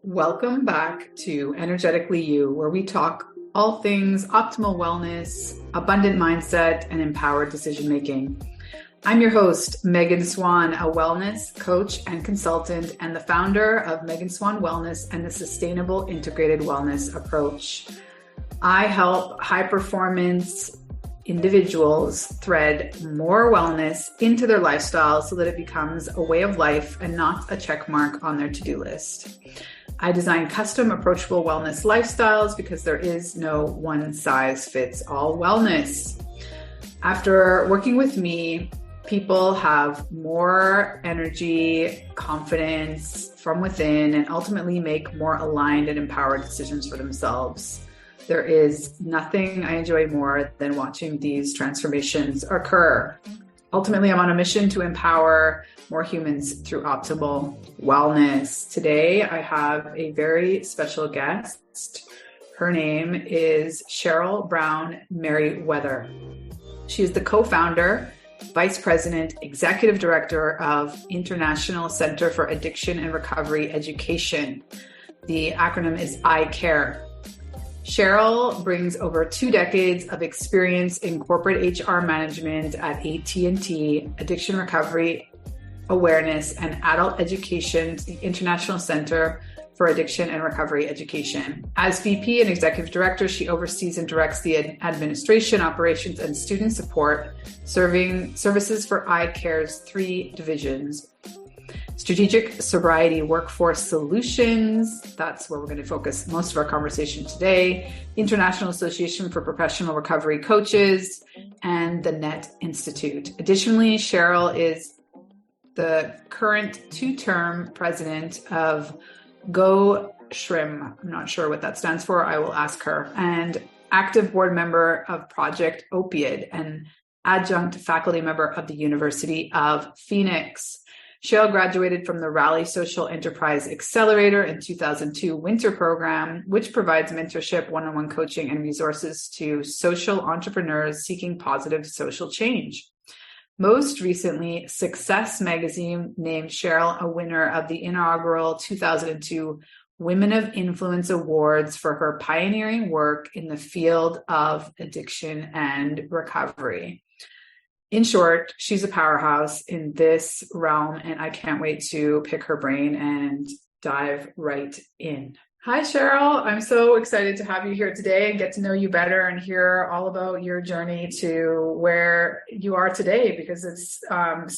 Welcome back to Energetically You, where we talk all things optimal wellness, abundant mindset, and empowered decision-making. I'm your host, Megan Swan, a wellness coach and consultant, and the founder of Megan Swan Wellness and the Sustainable Integrated Wellness Approach. I help high-performance individuals thread more wellness into their lifestyle so that it becomes a way of life and not a check mark on their to-do list. I design custom, approachable wellness lifestyles because there is no one-size-fits-all wellness. After working with me, people have more energy, confidence from within, and ultimately make more aligned and empowered decisions for themselves. There is nothing I enjoy more than watching these transformations occur. Ultimately, I'm on a mission to empower more humans through optimal wellness. Today, I have a very special guest. Her name is Cheryl Brown Merriwether. She is the co-founder, Vice President, Executive Director of International Center for Addiction and Recovery Education. The acronym is ICARE. Cheryl brings over 2 decades of experience in corporate HR management at AT&T, addiction recovery awareness, and adult education to the International Center for Addiction and Recovery Education. As VP and Executive Director, she oversees and directs the administration, operations, and student support, serving services for ICARE's 3 divisions. Strategic Sobriety Workforce Solutions, that's where we're going to focus most of our conversation today, International Association for Professional Recovery Coaches, and the NET Institute. Additionally, Cheryl is the current 2-term president of GOSHRM. I'm not sure what that stands for. I will ask her. And active board member of Project Opioid and adjunct faculty member of the University of Phoenix. Cheryl graduated from the Raleigh Social Enterprise Accelerator in 2002 winter program, which provides mentorship, one-on-one coaching, and resources to social entrepreneurs seeking positive social change. Most recently, Success Magazine named Cheryl a winner of the inaugural 2002 Women of Influence Awards for her pioneering work in the field of addiction and recovery. In short, she's a powerhouse in this realm, and I can't wait to pick her brain and dive right in. Hi, Cheryl. I'm so excited to have you here today and get to know you better and hear all about your journey to where you are today, because it's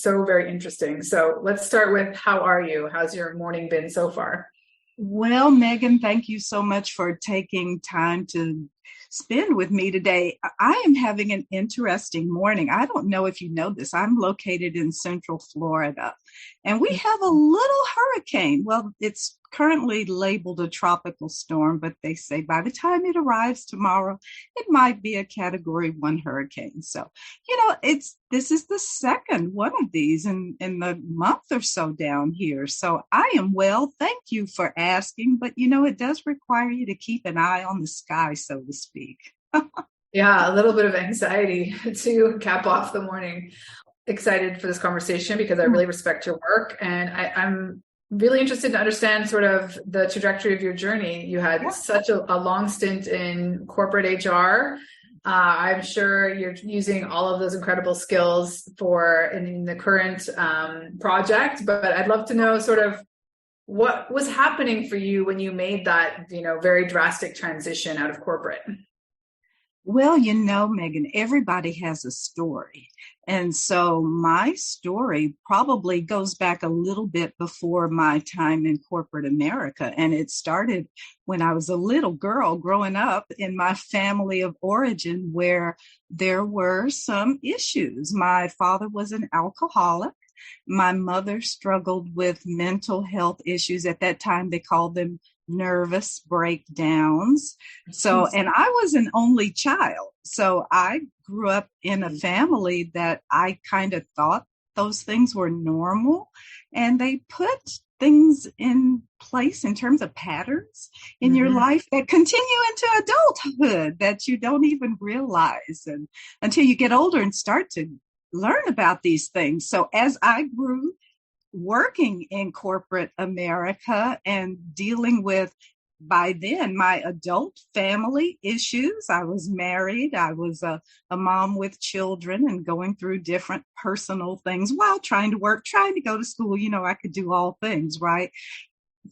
so very interesting. So let's start with, how are you? How's your morning been so far? Well, Megan, thank you so much for taking time to spend with me today. I am having an interesting morning. I don't know if you know this. I'm located in Central Florida, and we have a little hurricane. Well, it's currently labeled a tropical storm, but they say by the time it arrives tomorrow, it might be a Category 1 hurricane. So, this is the second one of these in the month or so down here. So I am well. Thank you for asking. But, it does require you to keep an eye on the sky, so to speak. Yeah, a little bit of anxiety to cap off the morning. Excited for this conversation because I really respect your work, and I'm really interested to understand sort of the trajectory of your journey. You had such a long stint in corporate HR. I'm sure you're using all of those incredible skills in the current project, but I'd love to know sort of what was happening for you when you made that, very drastic transition out of corporate. Well, Megan, everybody has a story. And so my story probably goes back a little bit before my time in corporate America. And it started when I was a little girl growing up in my family of origin, where there were some issues. My father was an alcoholic. My mother struggled with mental health issues. At that time, they called them nervous breakdowns. So, and I was an only child. So I grew up in a family that I kind of thought those things were normal, and they put things in place in terms of patterns in your life that continue into adulthood that you don't even realize, and until you get older and start to learn about these things. So as I grew working in corporate America and dealing with, by then, my adult family issues. I was married. I was a mom with children and going through different personal things while trying to work, trying to go to school. I could do all things, right?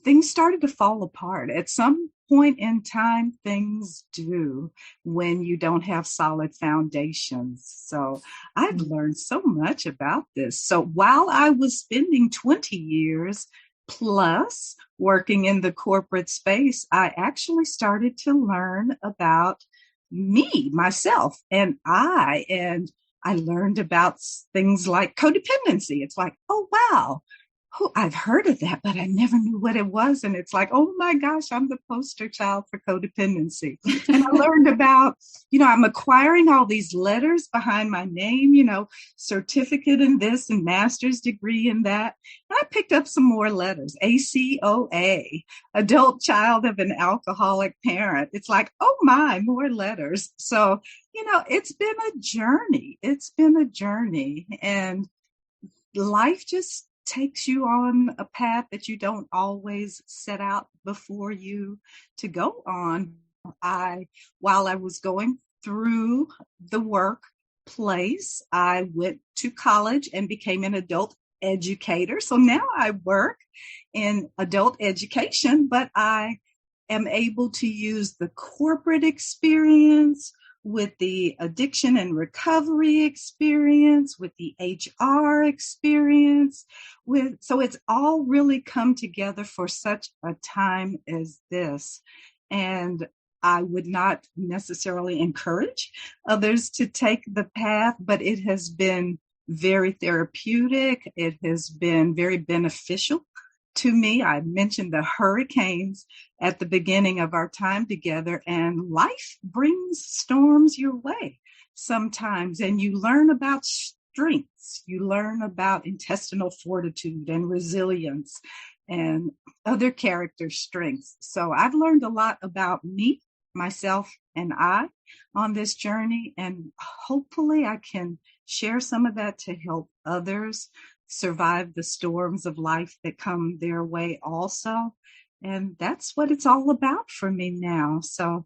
Things started to fall apart. At some point in time, things do when you don't have solid foundations. So I've learned so much about this. So while I was spending 20 years plus working in the corporate space, I actually started to learn about myself, and I learned about things like codependency. It's like, oh, wow. Oh, I've heard of that, but I never knew what it was. And it's like, oh my gosh, I'm the poster child for codependency. And I learned about, I'm acquiring all these letters behind my name, certificate in this and master's degree in that. And I picked up some more letters, ACOA, adult child of an alcoholic parent. It's like, oh my, more letters. So, it's been a journey. It's been a journey, and life just takes you on a path that you don't always set out before you to go on. While I was going through the workplace, I went to college and became an adult educator. So now I work in adult education, but I am able to use the corporate experience with the addiction and recovery experience, with the HR experience, so it's all really come together for such a time as this. And I would not necessarily encourage others to take the path, but it has been very therapeutic. It has been very beneficial to me. I mentioned the hurricanes at the beginning of our time together, and life brings storms your way sometimes, and you learn about strengths. You learn about intestinal fortitude and resilience and other character strengths. So I've learned a lot about me, myself, and I on this journey, and hopefully I can share some of that to help others survive the storms of life that come their way also. And that's what it's all about for me now. So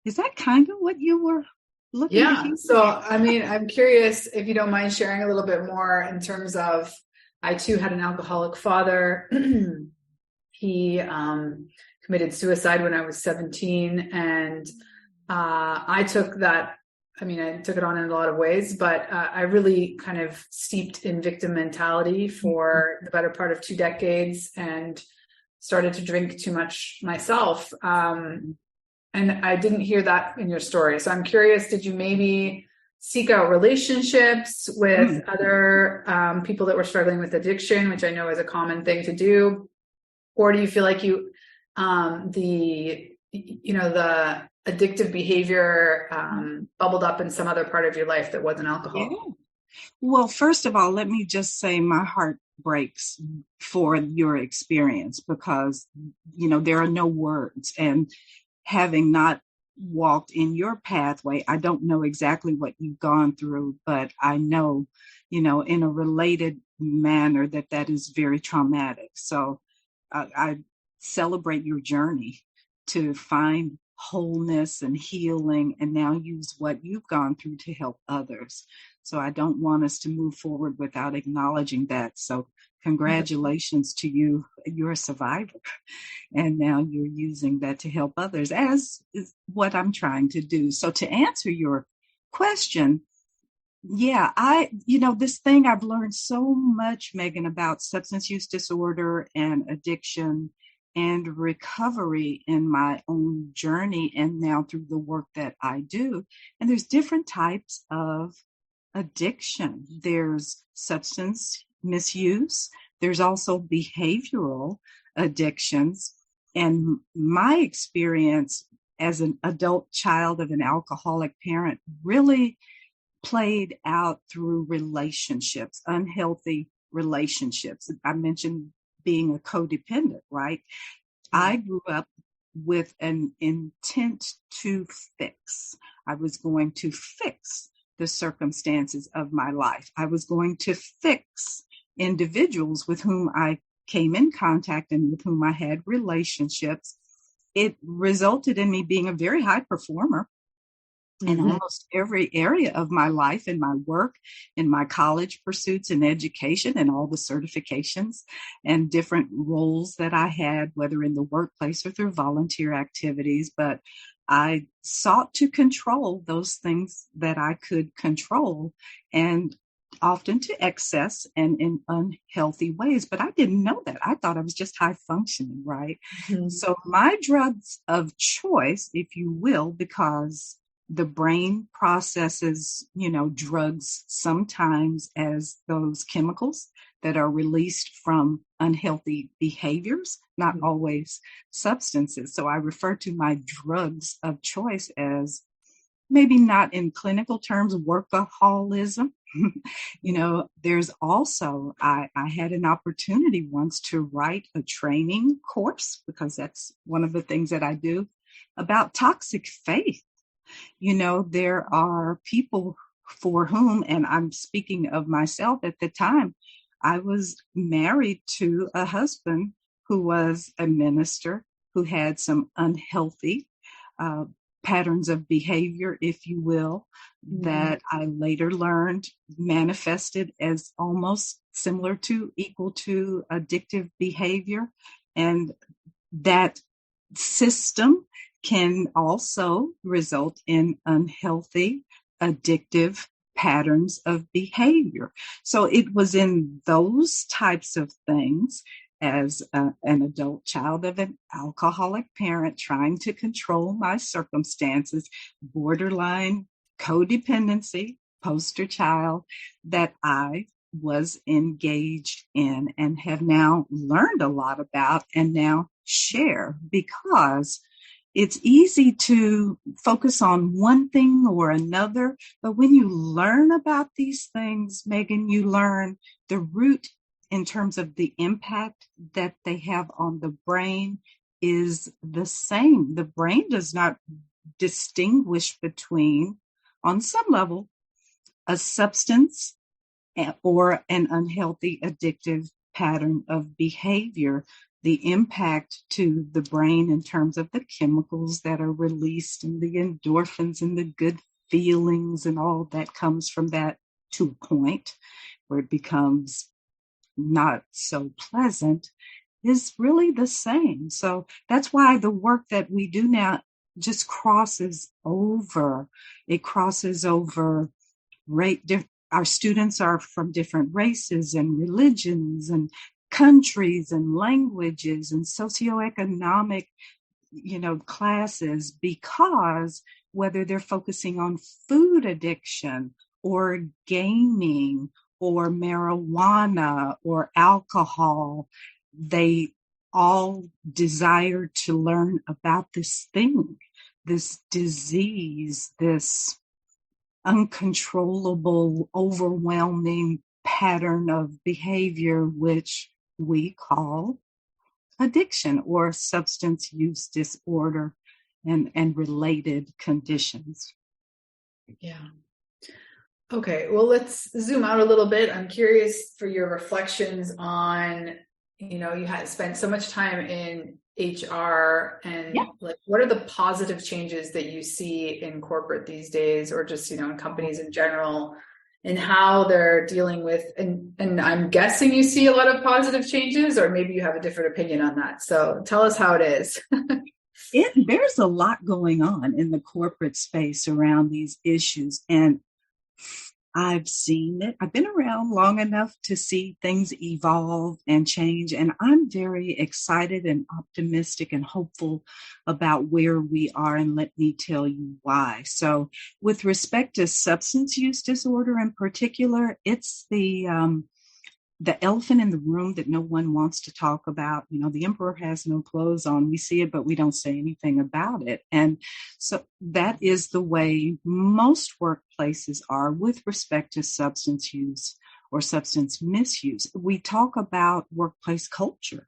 is that kind of what you were looking at? Yeah. So, I'm curious if you don't mind sharing a little bit more in terms of, I too had an alcoholic father. He committed suicide when I was 17. And I took that. I took it on in a lot of ways, but I really kind of steeped in victim mentality for the better part of 2 decades and started to drink too much myself. And I didn't hear that in your story. So I'm curious, did you maybe seek out relationships with other people that were struggling with addiction, which I know is a common thing to do? Or do you feel like the addictive behavior bubbled up in some other part of your life that wasn't alcohol? Yeah. Well, first of all, let me just say my heart breaks for your experience, because, there are no words. And having not walked in your pathway, I don't know exactly what you've gone through, but I know, in a related manner that is very traumatic. So I celebrate your journey to find wholeness and healing, and now use what you've gone through to help others. So I don't want us to move forward without acknowledging that. So congratulations to you. You're a survivor, and now you're using that to help others, as is what I'm trying to do. So to answer your question, yeah, this thing I've learned so much, Megan, about substance use disorder and addiction and recovery in my own journey, and now through the work that I do. And there's different types of addiction. There's substance misuse. There's also behavioral addictions. And my experience as an adult child of an alcoholic parent really played out through relationships, unhealthy relationships. I mentioned being a codependent, right? I grew up with an intent to fix. I was going to fix the circumstances of my life. I was going to fix individuals with whom I came in contact and with whom I had relationships, it resulted in me being a very high performer in almost every area of my life, in my work, in my college pursuits and education, and all the certifications and different roles that I had, whether in the workplace or through volunteer activities. But I sought to control those things that I could control, and often to excess and in unhealthy ways. But I didn't know that. I thought I was just high functioning, right? So my drugs of choice, if you will, because the brain processes, drugs sometimes as those chemicals that are released from unhealthy behaviors, not always substances. So I refer to my drugs of choice as, maybe not in clinical terms, workaholism. There's also, I had an opportunity once to write a training course, because that's one of the things that I do, about toxic faith. There are people for whom, and I'm speaking of myself at the time, I was married to a husband who was a minister, who had some unhealthy patterns of behavior, if you will, that I later learned manifested as almost equal to addictive behavior. And that system can also result in unhealthy, addictive patterns of behavior. So it was in those types of things, as an adult child of an alcoholic parent, trying to control my circumstances, borderline codependency, poster child, that I was engaged in and have now learned a lot about and now share, because it's easy to focus on one thing or another, but when you learn about these things, Megan, you learn the root in terms of the impact that they have on the brain is the same. The brain does not distinguish between, on some level, a substance or an unhealthy addictive pattern of behavior. The impact to the brain in terms of the chemicals that are released and the endorphins and the good feelings and all that comes from that, to a point where it becomes not so pleasant, is really the same. So that's why the work that we do now just crosses over. It crosses over our students are from different races and religions and countries and languages and socioeconomic, classes, because whether they're focusing on food addiction or gaming or marijuana or alcohol, they all desire to learn about this thing, this disease, this uncontrollable, overwhelming pattern of behavior, which we call addiction or substance use disorder and related conditions. Yeah. Okay, well, let's zoom out a little bit. I'm curious for your reflections on, you had spent so much time in HR, and what are the positive changes that you see in corporate these days, or just, in companies in general, and how they're dealing with, and I'm guessing you see a lot of positive changes, or maybe you have a different opinion on that. So tell us how it is. There's a lot going on in the corporate space around these issues, and I've seen it. I've been around long enough to see things evolve and change, and I'm very excited and optimistic and hopeful about where we are, and let me tell you why. So with respect to substance use disorder in particular, it's the elephant in the room that no one wants to talk about. The emperor has no clothes on. We see it, but we don't say anything about it. And so that is the way most workplaces are with respect to substance use or substance misuse. We talk about workplace culture,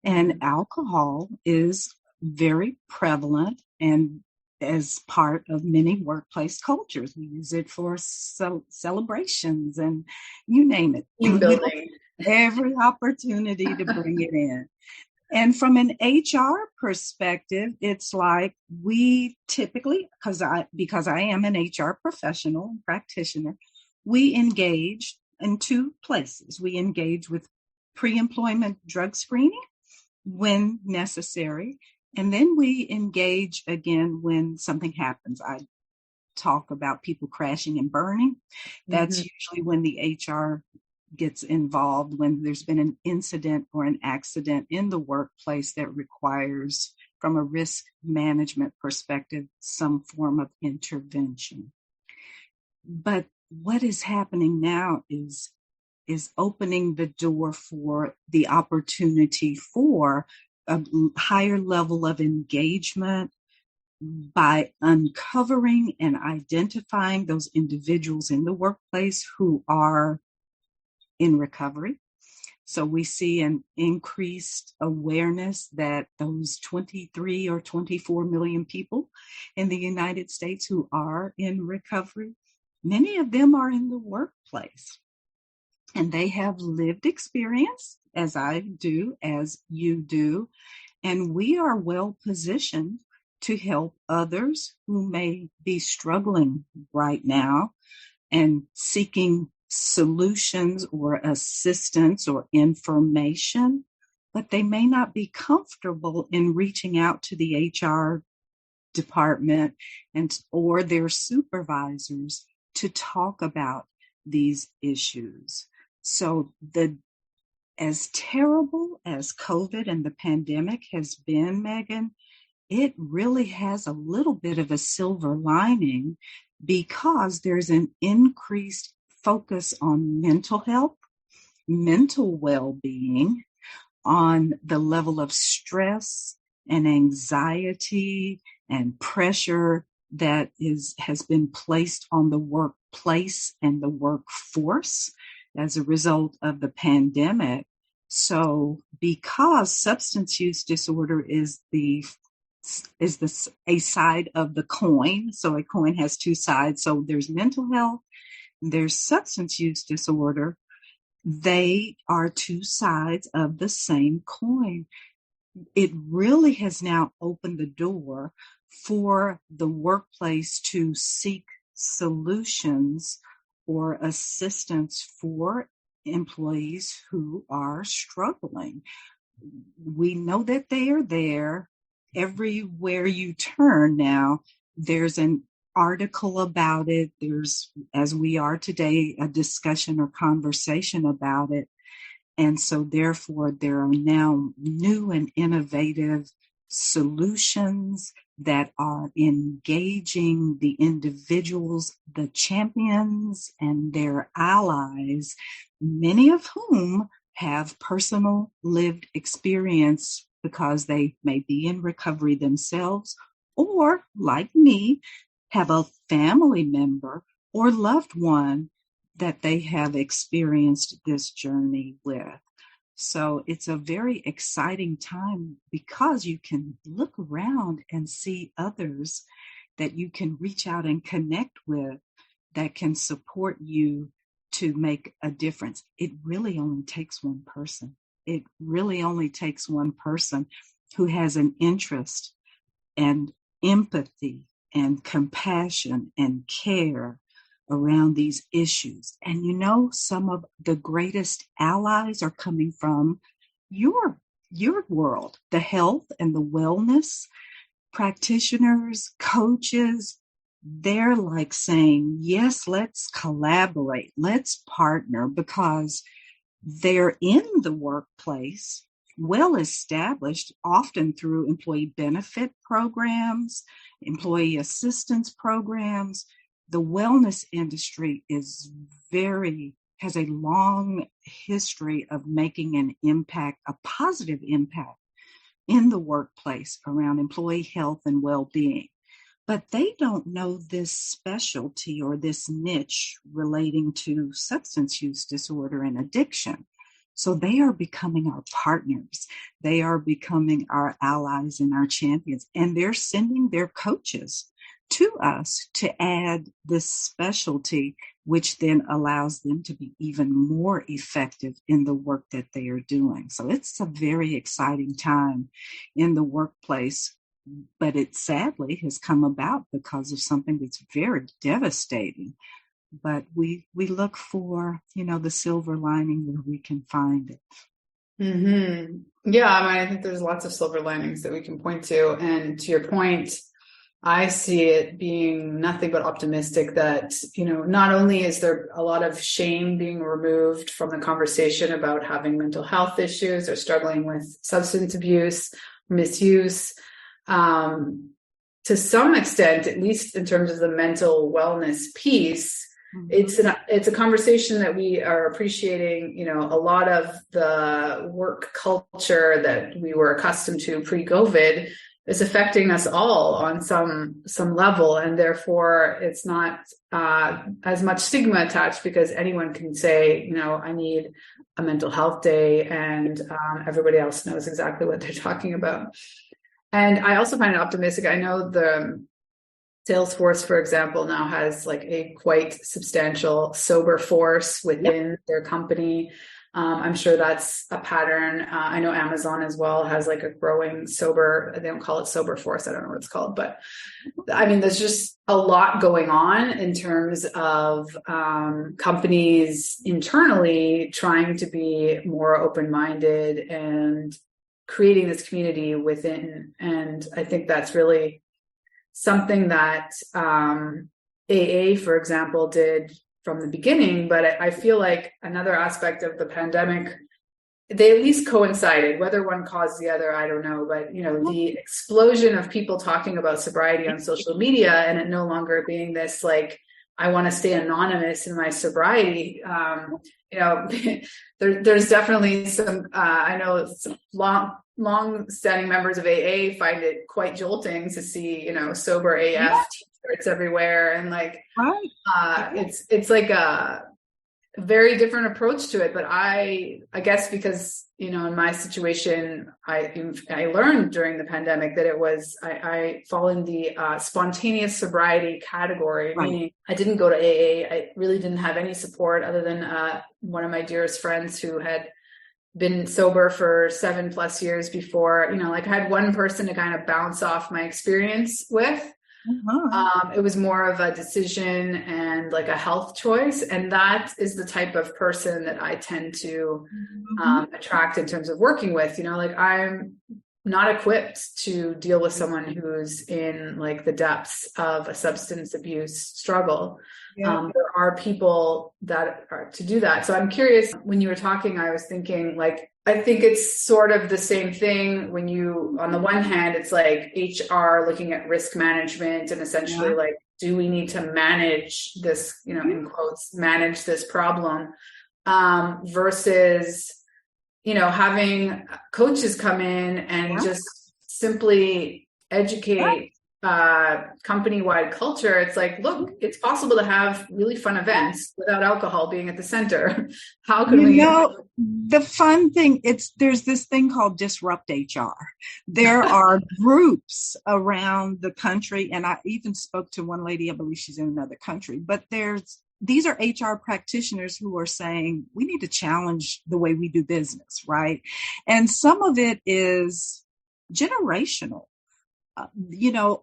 and alcohol is very prevalent and as part of many workplace cultures. We use it for celebrations and you name it. Team building. every opportunity to bring it in. And from an HR perspective, it's like we typically, because I am an HR professional and practitioner, we engage in two places. We engage with pre-employment drug screening when necessary, and then we engage again when something happens. I talk about people crashing and burning. That's usually when the HR gets involved, when there's been an incident or an accident in the workplace that requires, from a risk management perspective, some form of intervention. But what is happening now is opening the door for the opportunity for a higher level of engagement by uncovering and identifying those individuals in the workplace who are in recovery. So we see an increased awareness that those 23 or 24 million people in the United States who are in recovery, many of them are in the workplace. And they have lived experience, as I do, as you do. And we are well positioned to help others who may be struggling right now and seeking solutions or assistance or information, but they may not be comfortable in reaching out to the HR department or their supervisors to talk about these issues. So as terrible as COVID and the pandemic has been, Megan, it really has a little bit of a silver lining because there's an increased focus on mental health, mental well-being, on the level of stress and anxiety and pressure that has been placed on the workplace and the workforce as a result of the pandemic. So because substance use disorder is a side of the coin, so a coin has two sides. So there's mental health, there's substance use disorder. They are two sides of the same coin. It really has now opened the door for the workplace to seek solutions or assistance for employees who are struggling. We know that they are there. Everywhere you turn now, there's an article about it. There's, as we are today, a discussion or conversation about it. And so therefore, there are now new and innovative solutions that are engaging the individuals, the champions, and their allies, many of whom have personal lived experience because they may be in recovery themselves, or, like me, have a family member or loved one that they have experienced this journey with. So it's a very exciting time because you can look around and see others that you can reach out and connect with that can support you to make a difference. It really only takes one person. It really only takes one person who has an interest and empathy and compassion and care around these issues. And you know, some of the greatest allies are coming from your world, the health and the wellness practitioners, coaches. They're like saying, yes, let's collaborate, let's partner, because they're in the workplace, well established, often through employee benefit programs, employee assistance programs. The wellness industry has a long history of making an impact, a positive impact in the workplace around employee health and well-being. But they don't know this specialty or this niche relating to substance use disorder and addiction. So they are becoming our partners. They are becoming our allies and our champions. And they're sending their coaches to us to add this specialty which then allows them to be even more effective in the work that they are doing. So it's a very exciting time in the workplace, but it sadly has come about because of something that's very devastating. But we look for, the silver lining where we can find it. Mm-hmm. Yeah, I think there's lots of silver linings that we can point to. And to your point, I see it being nothing but optimistic that, not only is there a lot of shame being removed from the conversation about having mental health issues or struggling with substance abuse, misuse, to some extent, at least in terms of the mental wellness piece, it's a conversation that we are appreciating. A lot of the work culture that we were accustomed to pre-COVID is affecting us all on some level, and therefore it's not as much stigma attached, because anyone can say, I need a mental health day, and everybody else knows exactly what they're talking about. And I also find it optimistic. I know the Salesforce, for example, now has like a quite substantial sober force within their company. I'm sure that's a pattern. I know Amazon as well has like a growing sober, they don't call it sober force, I don't know what it's called, but there's just a lot going on in terms of companies internally trying to be more open-minded and creating this community within. And I think that's really something that AA, for example, did from the beginning. But I feel like another aspect of the pandemic, they at least coincided. Whether one caused the other, I don't know. But, the explosion of people talking about sobriety on social media, and it no longer being this, like, I want to stay anonymous in my sobriety. There's definitely some, I know some long-standing members of AA find it quite jolting to see, sober AF t-shirts everywhere. And it's like a very different approach to it. But I guess because, in my situation, I learned during the pandemic that it was, I fall in the spontaneous sobriety category, meaning I didn't go to AA. I really didn't have any support other than one of my dearest friends who had been sober for 7+ years before. I had one person to kind of bounce off my experience with. It was more of a decision and like a health choice. And that is the type of person that I tend to attract in terms of working with. I'm not equipped to deal with someone who's in like the depths of a substance abuse struggle. There are people that are to do that. So I'm curious, when you were talking, I was thinking, like, I think it's sort of the same thing when you, on the one hand, it's like HR looking at risk management and essentially like, do we need to manage this, in quotes, manage this problem, versus, having coaches come in and just simply educate company-wide culture. It's like, look, it's possible to have really fun events without alcohol being at the center. How can we? The fun thing, there's this thing called Disrupt HR. There are groups around the country, and I even spoke to one lady, I believe she's in another country, but these are HR practitioners who are saying, we need to challenge the way we do business, right? And some of it is generational.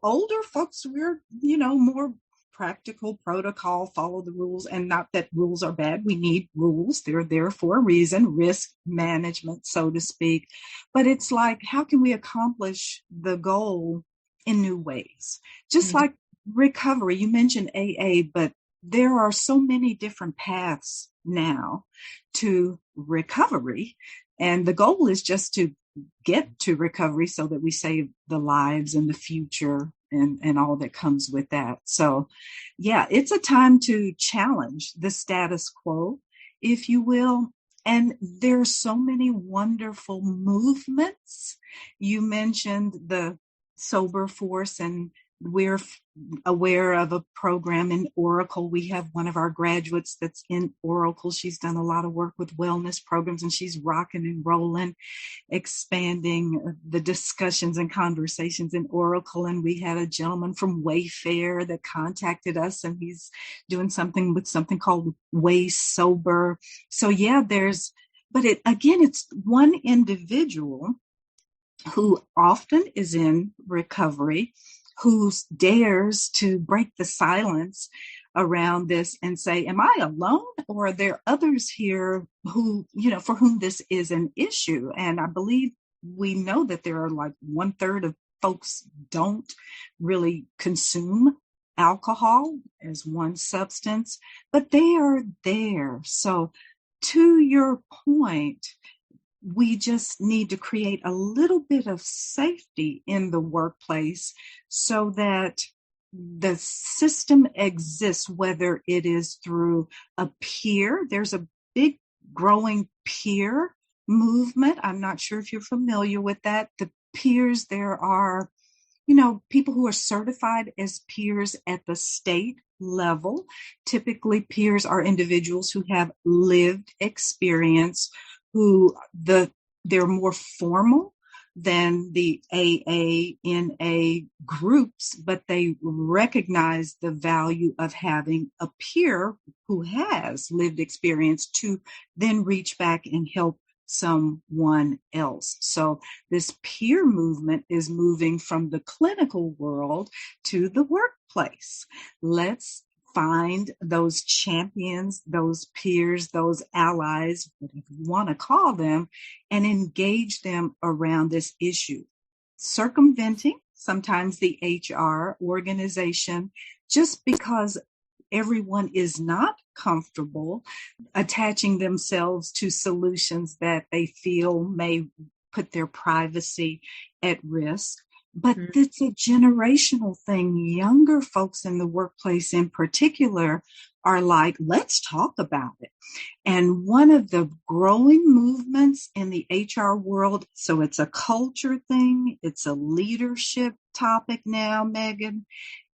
Older folks, we're, more practical protocol, follow the rules, and not that rules are bad. We need rules. They're there for a reason, risk management, so to speak. But it's like, how can we accomplish the goal in new ways? Just like recovery, you mentioned AA, but there are so many different paths now to recovery. And the goal is just to get to recovery so that we save the lives and the future and all that comes with that. So it's a time to challenge the status quo, if you will. And there's so many wonderful movements. You mentioned the sober force, and we're aware of a program in Oracle. We have one of our graduates that's in Oracle. She's done a lot of work with wellness programs, and she's rocking and rolling, expanding the discussions and conversations in Oracle. And we had a gentleman from Wayfair that contacted us, and he's doing something with something called Way Sober. So yeah, it's one individual who often is in recovery, who dares to break the silence around this and say, am I alone, or are there others here who, for whom this is an issue? And I believe we know that there are like 1/3 of folks don't really consume alcohol as one substance, but they are there. So to your point, we just need to create a little bit of safety in the workplace so that the system exists, whether it is through a peer. There's a big growing peer movement. I'm not sure if you're familiar with that. The peers, there are, people who are certified as peers at the state level. Typically, peers are individuals who have lived experience, who they're more formal than the AA, NA groups, but they recognize the value of having a peer who has lived experience to then reach back and help someone else. So this peer movement is moving from the clinical world to the workplace. Let's find those champions, those peers, those allies, whatever you want to call them, and engage them around this issue. Circumventing sometimes the HR organization, just because everyone is not comfortable attaching themselves to solutions that they feel may put their privacy at risk. But it's a generational thing. Younger folks in the workplace in particular are like, let's talk about it. And one of the growing movements in the HR world, so it's a culture thing, it's a leadership topic now, Megan,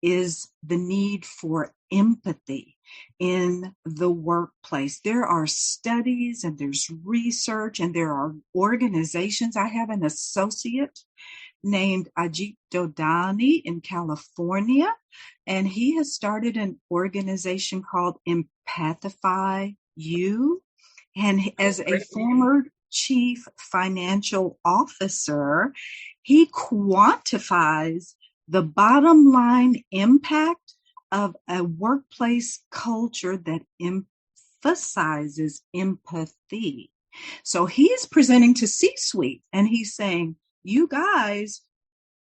is the need for empathy in the workplace. There are studies and there's research and there are organizations. I have an associate named Ajit Dodani in California, and he has started an organization called Empathify You. And as a former chief financial officer, he quantifies the bottom line impact of a workplace culture that emphasizes empathy. So he is presenting to C-suite and he's saying, you guys,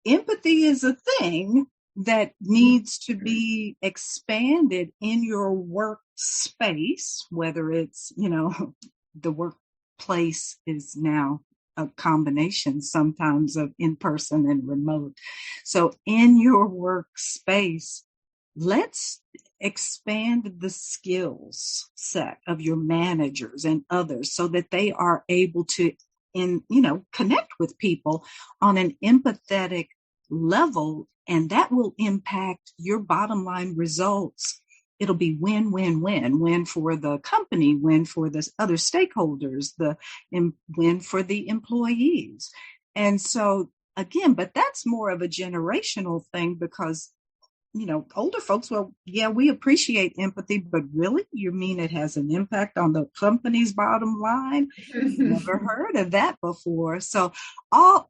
empathy is a thing that needs to be expanded in your workspace, whether it's, the workplace is now a combination sometimes of in-person and remote. So in your workspace, let's expand the skills set of your managers and others so that they are able to connect with people on an empathetic level, and that will impact your bottom line results. It'll be win, win, win, win for the company, win for the other stakeholders, win for the employees. And so again, but that's more of a generational thing because older folks, well, yeah, we appreciate empathy, but really, you mean it has an impact on the company's bottom line? Never heard of that before. So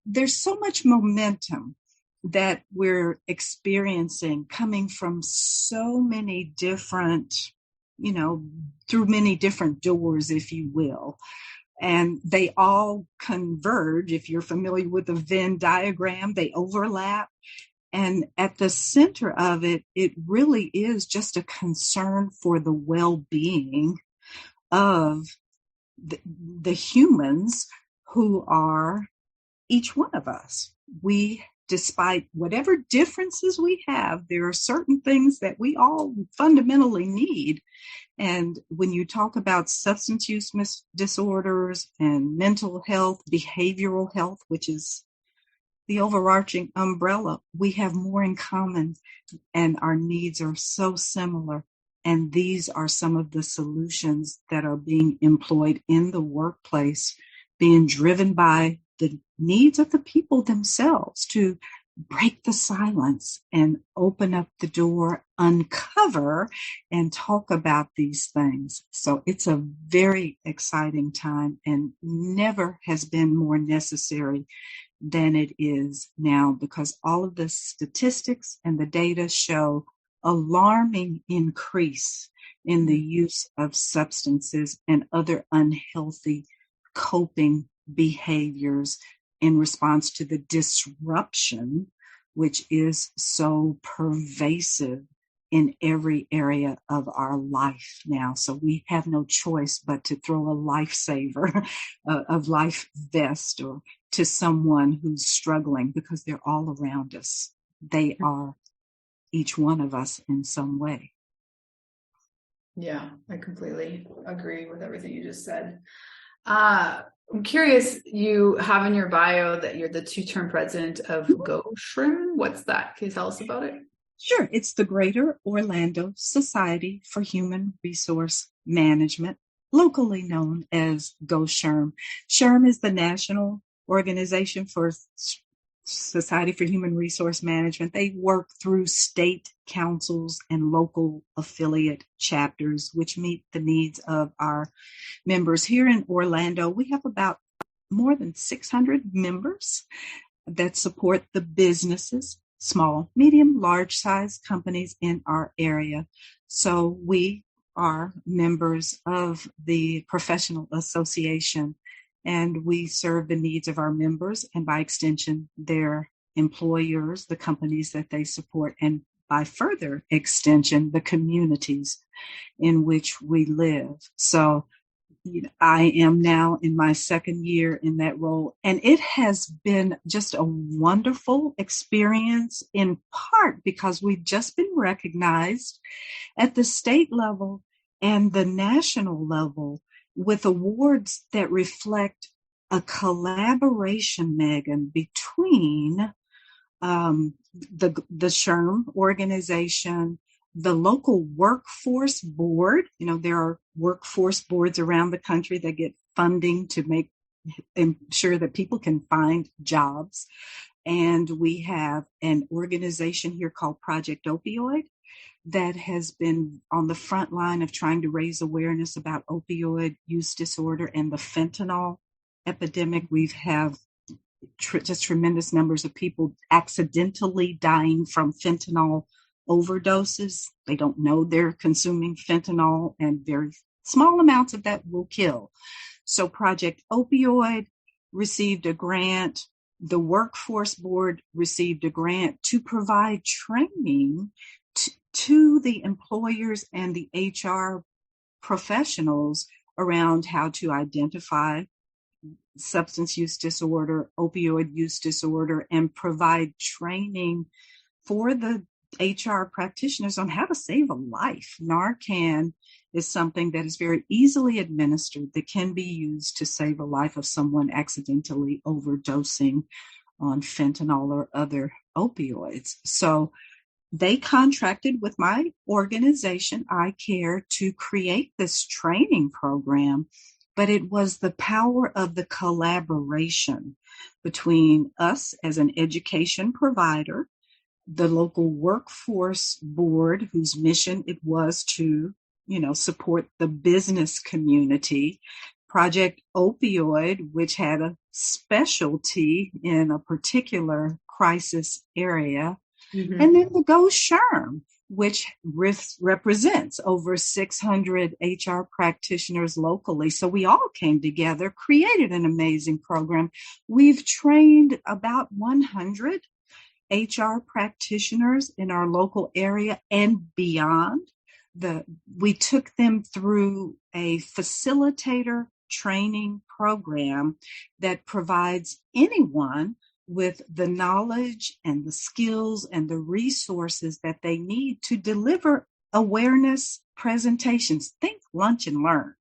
there's so much momentum that we're experiencing coming from so many different, through many different doors, if you will. And they all converge. If you're familiar with the Venn diagram, they overlap. And at the center of it, it really is just a concern for the well-being of the humans who are each one of us. We, despite whatever differences we have, there are certain things that we all fundamentally need. And when you talk about substance use disorders and mental health, behavioral health, which is the overarching umbrella. We have more in common and our needs are so similar. And these are some of the solutions that are being employed in the workplace, being driven by the needs of the people themselves to break the silence and open up the door, uncover and talk about these things. So it's a very exciting time and never has been more necessary than it is now, because all of the statistics and the data show alarming increase in the use of substances and other unhealthy coping behaviors in response to the disruption, which is so pervasive in every area of our life now. So we have no choice but to throw a lifesaver, a life vest, or to someone who's struggling, because they're all around us. They are each one of us in some way. Yeah, I completely agree with everything you just said. I'm curious, you have in your bio that you're the two-term president of GOSHRM. What's that? Can you tell us about it? Sure. It's the Greater Orlando Society for Human Resource Management, locally known as GOSHRM. SHRM is the national organization for Society for Human Resource Management. They work through state councils and local affiliate chapters, which meet the needs of our members. Here in Orlando, we have about more than 600 members that support the businesses, small, medium, large size companies in our area. So we are members of the professional association, and we serve the needs of our members and by extension, their employers, the companies that they support, and by further extension, the communities in which we live. So I am now in my second year in that role, and it has been just a wonderful experience, in part because we've just been recognized at the state level and the national level with awards that reflect a collaboration, Megan, between the SHRM organization, the local workforce board. There are workforce boards around the country that get funding to ensure that people can find jobs. And we have an organization here called Project Opioid that has been on the front line of trying to raise awareness about opioid use disorder and the fentanyl epidemic. We've have just tremendous numbers of people accidentally dying from fentanyl overdoses. They don't know they're consuming fentanyl, and very small amounts of that will kill. So Project Opioid received a grant. The Workforce Board received a grant to provide training to the employers and the HR professionals around how to identify substance use disorder, opioid use disorder, and provide training for the HR practitioners on how to save a life. Narcan is something that is very easily administered that can be used to save a life of someone accidentally overdosing on fentanyl or other opioids. So they contracted with my organization, ICARE, to create this training program, but it was the power of the collaboration between us as an education provider, the local workforce board, whose mission it was to, support the business community, Project Opioid, which had a specialty in a particular crisis area, and then the GOSHRM, which represents over 600 HR practitioners locally. So we all came together, created an amazing program. We've trained about 100 HR practitioners in our local area and beyond. We took them through a facilitator training program that provides anyone with the knowledge and the skills and the resources that they need to deliver awareness presentations. Think, lunch, and learn.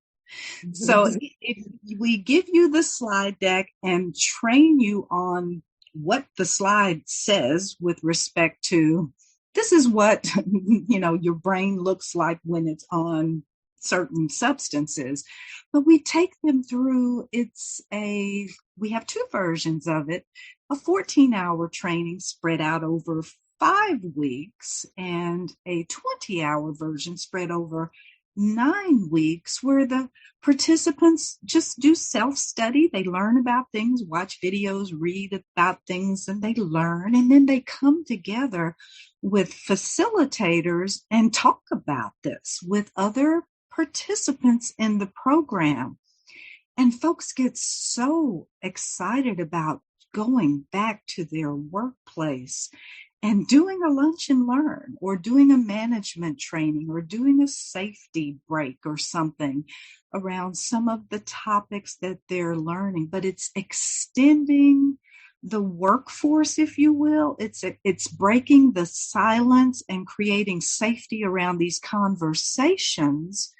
So if we give you the slide deck and train you on what the slide says with respect to this is what, your brain looks like when it's on certain substances. But we take them through, we have two versions of it, a 14-hour training spread out over 5 weeks and a 20-hour version spread over 9 weeks, where the participants just do self-study. They learn about things, watch videos, read about things, and they learn. And then they come together with facilitators and talk about this with other participants in the program. And folks get so excited about going back to their workplace and doing a lunch and learn, or doing a management training, or doing a safety break or something around some of the topics that they're learning. But it's extending the workforce, if you will. It's breaking the silence and creating safety around these conversations,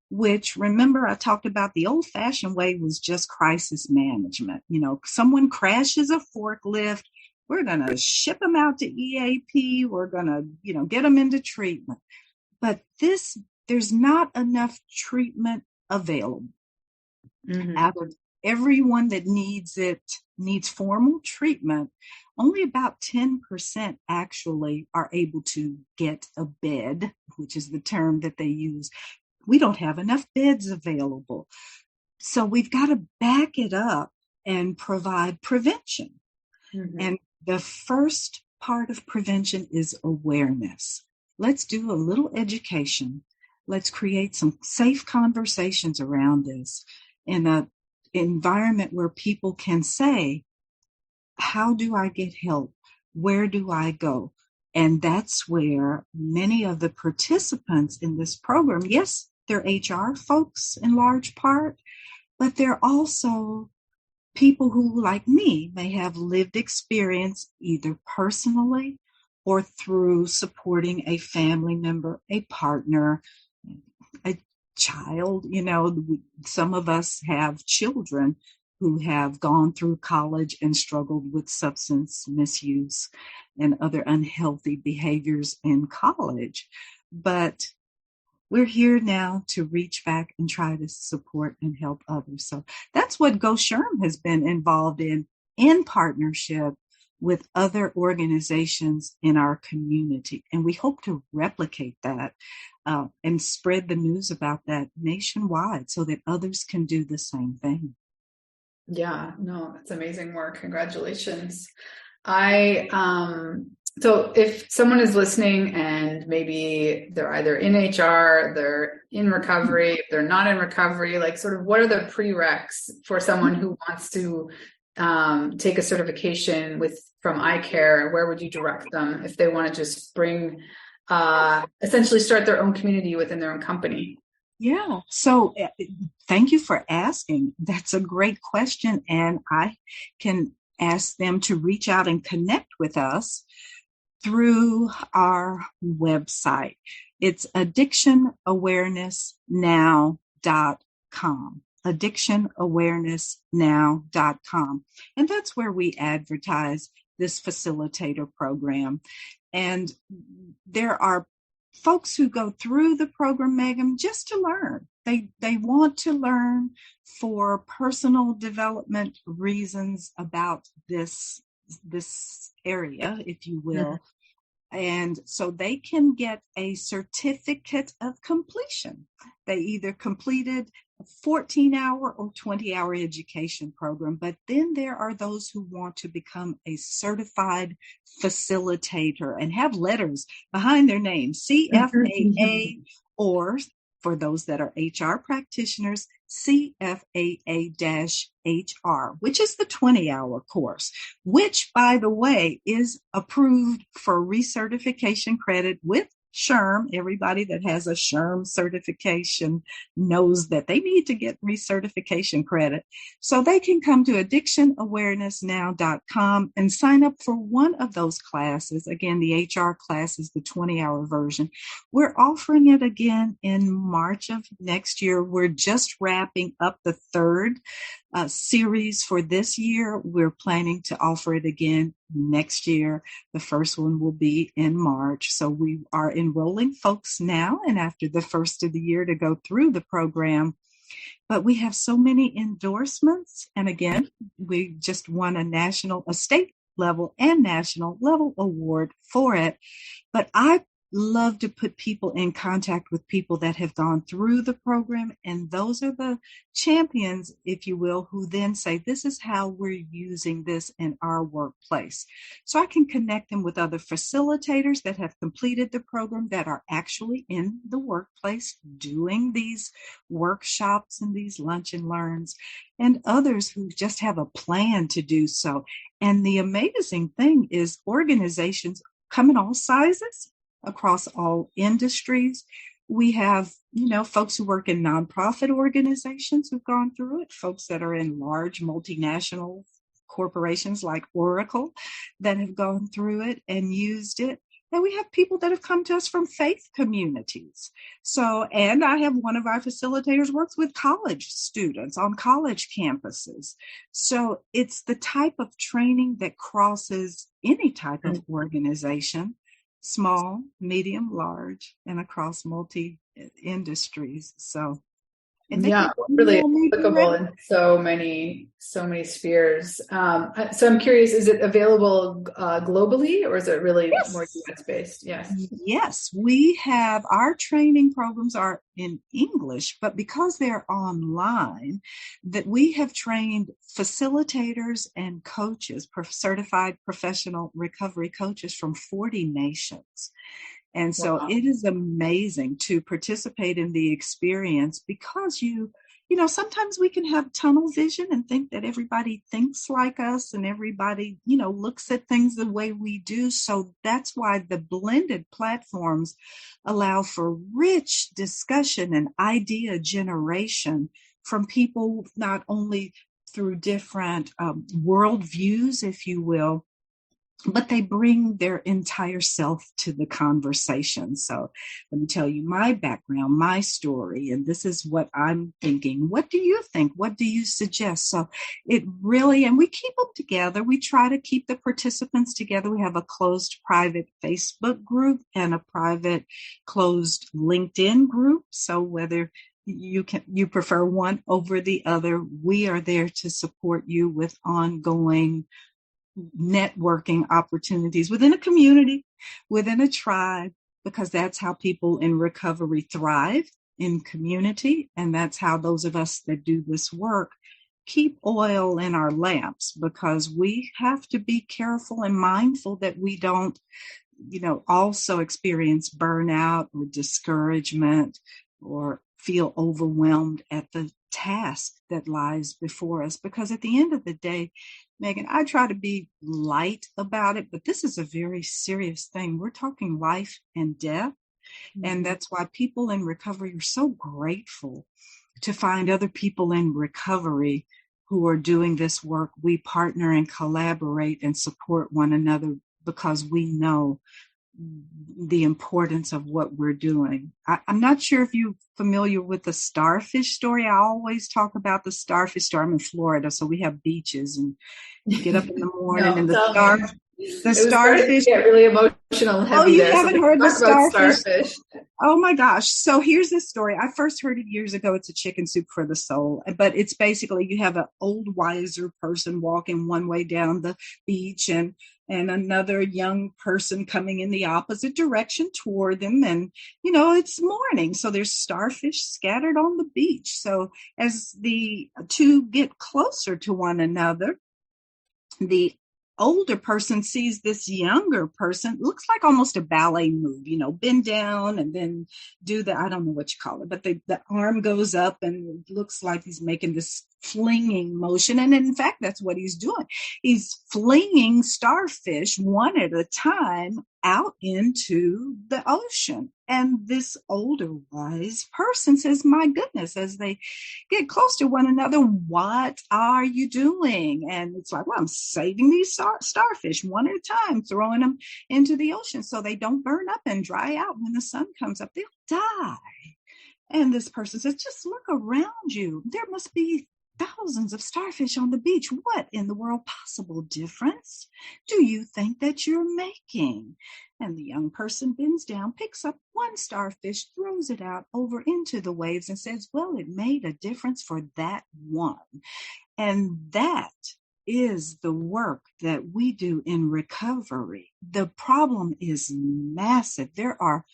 which, remember, I talked about the old-fashioned way was just crisis management. Someone crashes a forklift, we're going to ship them out to EAP. We're going to, get them into treatment. But there's not enough treatment available. Mm-hmm. Out of everyone that needs formal treatment, only about 10% actually are able to get a bed, which is the term that they use. We don't have enough beds available. So we've got to back it up and provide prevention. Mm-hmm. And the first part of prevention is awareness. Let's do a little education. Let's create some safe conversations around this in an environment where people can say, how do I get help? Where do I go? And that's where many of the participants in this program, yes, they're HR folks in large part, but they're also people who, like me, may have lived experience either personally or through supporting a family member, a partner, a child. Some of us have children who have gone through college and struggled with substance misuse and other unhealthy behaviors in college. But we're here now to reach back and try to support and help others. So that's what GOSHRM has been involved in partnership with other organizations in our community. And we hope to replicate that and spread the news about that nationwide so that others can do the same thing. Yeah, no, it's amazing work. Congratulations. So if someone is listening and maybe they're either in HR, they're in recovery, if they're not in recovery, like sort of what are the prereqs for someone who wants to take a certification from ICARE? Where would you direct them if they want to just essentially start their own community within their own company? Yeah. So thank you for asking. That's a great question. And I can ask them to reach out and connect with us through our website. It's addictionawarenessnow.com. addictionawarenessnow.com. And that's where we advertise this facilitator program. And there are folks who go through the program, Megan, just to learn. They want to learn for personal development reasons about this area, if you will. Mm-hmm. And so they can get a certificate of completion. They either completed a 14-hour or 20-hour education program, but then there are those who want to become a certified facilitator and have letters behind their name, CFAA, or for those that are HR practitioners, CFAA-HR, which is the 20-hour course, which, by the way, is approved for recertification credit with SHRM. Everybody that has a SHRM certification knows that they need to get recertification credit. So they can come to addictionawarenessnow.com and sign up for one of those classes. Again, the HR class is the 20-hour version. We're offering it again in March of next year. We're just wrapping up the third series for this year. We're planning to offer it again next year. The first one will be in March. So we are enrolling folks now and after the first of the year to go through the program. But we have so many endorsements. And again, we just won a state level and national level award for it. But I love to put people in contact with people that have gone through the program. And those are the champions, if you will, who then say, this is how we're using this in our workplace. So I can connect them with other facilitators that have completed the program that are actually in the workplace doing these workshops and these lunch and learns, and others who just have a plan to do so. And the amazing thing is organizations come in all sizes, across all industries. We have, folks who work in nonprofit organizations who've gone through it, folks that are in large multinational corporations like Oracle that have gone through it and used it. And we have people that have come to us from faith communities. And I have one of our facilitators works with college students on college campuses. So it's the type of training that crosses any type of organization, small, medium, large, and across multi-industries. So, really applicable in so many spheres. So I'm curious, is it available globally, or is it really more US based? Yes, we have our training programs are in English, but because they're online, that we have trained facilitators and coaches, certified professional recovery coaches from 40 nations. And so It is amazing to participate in the experience because sometimes we can have tunnel vision and think that everybody thinks like us and everybody, looks at things the way we do. So that's why the blended platforms allow for rich discussion and idea generation from people, not only through different worldviews, if you will, but they bring their entire self to the conversation. So let me tell you my background, my story, and this is what I'm thinking. What do you think? What do you suggest? So and we keep them together. We try to keep the participants together. We have a closed private Facebook group and a private closed LinkedIn group. So whether you prefer one over the other, we are there to support you with ongoing networking opportunities within a community, within a tribe, because that's how people in recovery thrive in community. And that's how those of us that do this work keep oil in our lamps, because we have to be careful and mindful that we don't, also experience burnout or discouragement or feel overwhelmed at the task that lies before us. Because at the end of the day, Megan, I try to be light about it, but this is a very serious thing. We're talking life and death. Mm-hmm. And that's why people in recovery are so grateful to find other people in recovery who are doing this work. We partner and collaborate and support one another because we know the importance of what we're doing. I'm not sure if you're familiar with the starfish story. I always talk about the starfish story. I'm in Florida, so we have beaches, and you get up in the morning and the starfish get really emotional and heavy. Oh, you haven't heard the starfish? Oh my gosh. So here's this story. I first heard it years ago. It's a chicken soup for the soul, but it's basically you have an old wiser person walking one way down the beach and another young person coming in the opposite direction toward them. And, it's morning. So there's starfish scattered on the beach. So as the two get closer to one another, the older person sees this younger person, looks like almost a ballet move, bend down and then do I don't know what you call it, but the arm goes up and it looks like he's making this flinging motion. And in fact, that's what he's doing. He's flinging starfish one at a time out into the ocean. And this older wise person says, my goodness, as they get close to one another, what are you doing? And it's like, well, I'm saving these starfish one at a time, throwing them into the ocean so they don't burn up and dry out when the sun comes up. They'll die. And this person says, just look around you. There must be thousands of starfish on the beach. What in the world possible difference do you think that you're making? And the young person bends down, picks up one starfish, throws it out over into the waves and says, well, it made a difference for that one. And that is the work that we do in recovery. The problem is massive. There are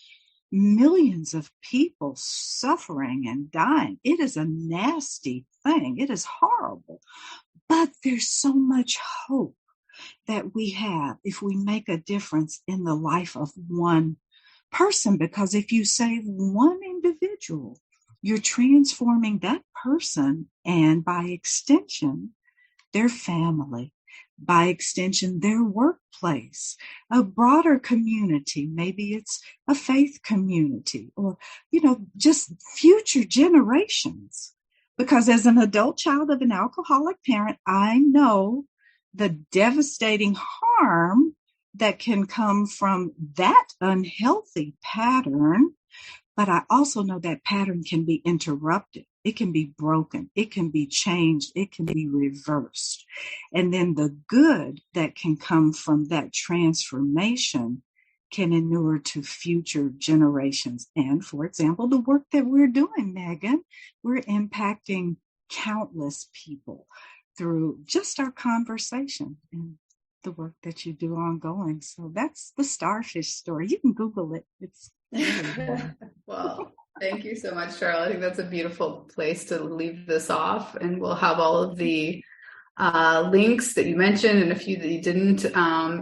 millions of people suffering and dying. It is a nasty thing. It is horrible. But there's so much hope that we have if we make a difference in the life of one person. Because if you save one individual, you're transforming that person and by extension, their family, by extension, their workplace, a broader community. Maybe it's a faith community or, just future generations. Because as an adult child of an alcoholic parent, I know the devastating harm that can come from that unhealthy pattern. But I also know that pattern can be interrupted. It can be broken. It can be changed. It can be reversed. And then the good that can come from that transformation can inure to future generations. And for example, the work that we're doing, Megan, we're impacting countless people through just our conversation and the work that you do ongoing. So that's the starfish story. You can Google it. It's Well, thank you so much, Cheryl. I think that's a beautiful place to leave this off. And we'll have all of the links that you mentioned and a few that you didn't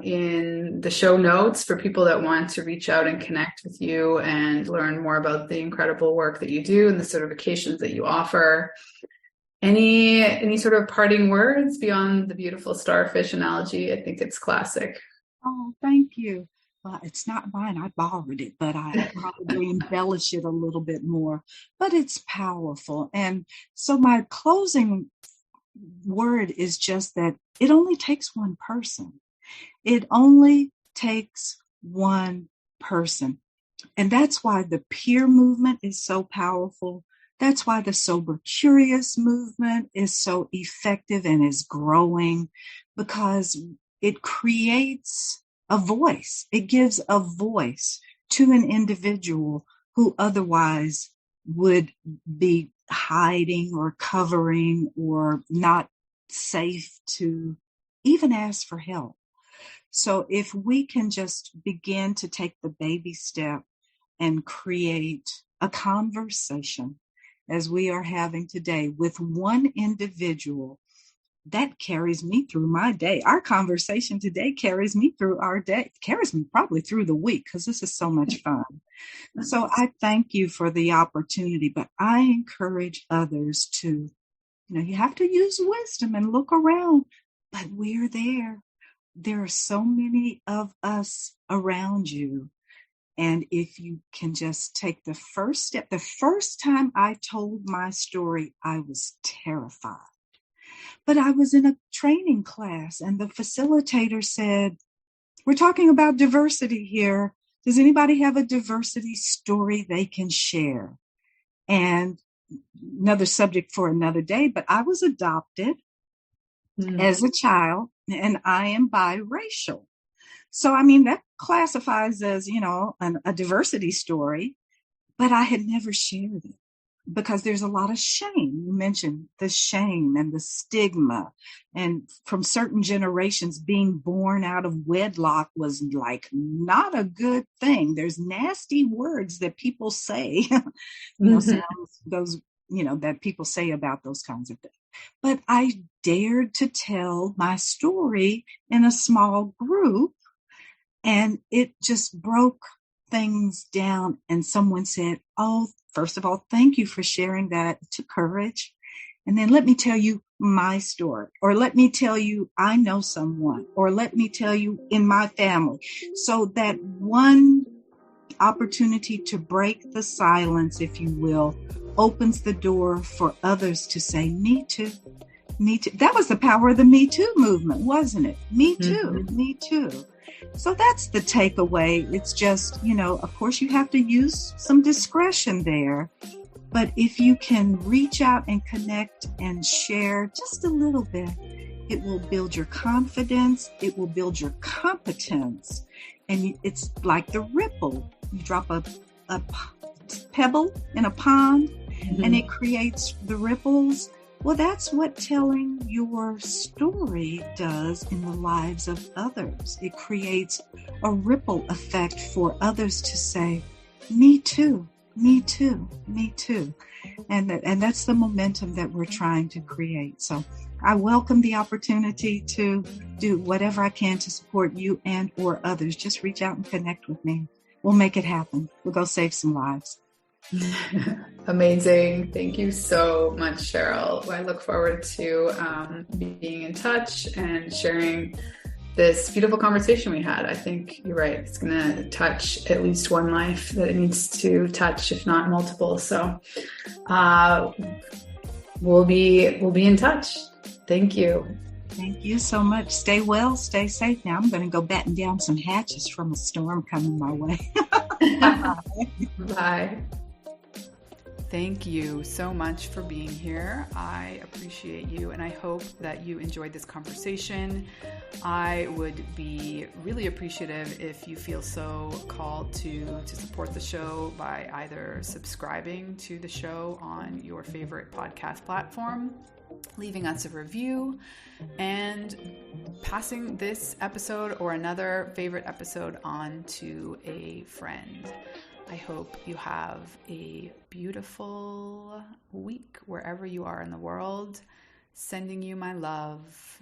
in the show notes for people that want to reach out and connect with you and learn more about the incredible work that you do and the certifications that you offer. Any sort of parting words beyond the beautiful starfish analogy? I think it's classic. Oh, thank you. Well, it's not mine. I borrowed it, but I probably embellish it a little bit more. But it's powerful. And so my closing word is just that it only takes one person. It only takes one person. And that's why the peer movement is so powerful. That's why the Sober Curious movement is so effective and is growing, because it creates a voice. It gives a voice to an individual who otherwise would be hiding or covering or not safe to even ask for help. So if we can just begin to take the baby step and create a conversation as we are having today with one individual, that carries me through my day. Our conversation today carries me through our day, carries me probably through the week, because this is so much fun. So I thank you for the opportunity, but I encourage others to, you have to use wisdom and look around, but we're there. There are so many of us around you. And if you can just take the first step, the first time I told my story, I was terrified. But I was in a training class and the facilitator said, we're talking about diversity here. Does anybody have a diversity story they can share? And another subject for another day, but I was adopted as a child and I am biracial. So, that classifies as, a diversity story, but I had never shared it. Because there's a lot of shame. You mentioned the shame and the stigma. And from certain generations, being born out of wedlock was like not a good thing. There's nasty words that people say, that people say about those kinds of things. But I dared to tell my story in a small group, and it just broke things down. And someone said, oh, first of all, thank you for sharing that. It took courage. And then let me tell you my story, or let me tell you I know someone, or let me tell you in my family. So that one opportunity to break the silence, if you will, opens the door for others to say, me too, me too. That was the power of the Me Too movement, wasn't it? Me too, me too. So that's the takeaway. It's just, of course you have to use some discretion there, But if you can reach out and connect and share just a little bit, it will build your confidence, it will build your competence, and it's like the ripple. You drop a pebble in a pond, and it creates the ripples. Well, that's what telling your story does in the lives of others. It creates a ripple effect for others to say, me too, me too, me too. And that's the momentum that we're trying to create. So I welcome the opportunity to do whatever I can to support you and or others. Just reach out and connect with me. We'll make it happen. We'll go save some lives. Amazing. Thank you so much, Cheryl. I look forward to being in touch and sharing this beautiful conversation we had. I think you're right. It's going to touch at least one life that it needs to touch, if not multiple. So we'll be in touch. Thank you. Thank you so much. Stay well, stay safe. Now I'm going to go batten down some hatches from a storm coming my way. Bye. Thank you so much for being here. I appreciate you, and I hope that you enjoyed this conversation. I would be really appreciative if you feel so called to support the show by either subscribing to the show on your favorite podcast platform, leaving us a review, and passing this episode or another favorite episode on to a friend. I hope you have a beautiful week wherever you are in the world. Sending you my love.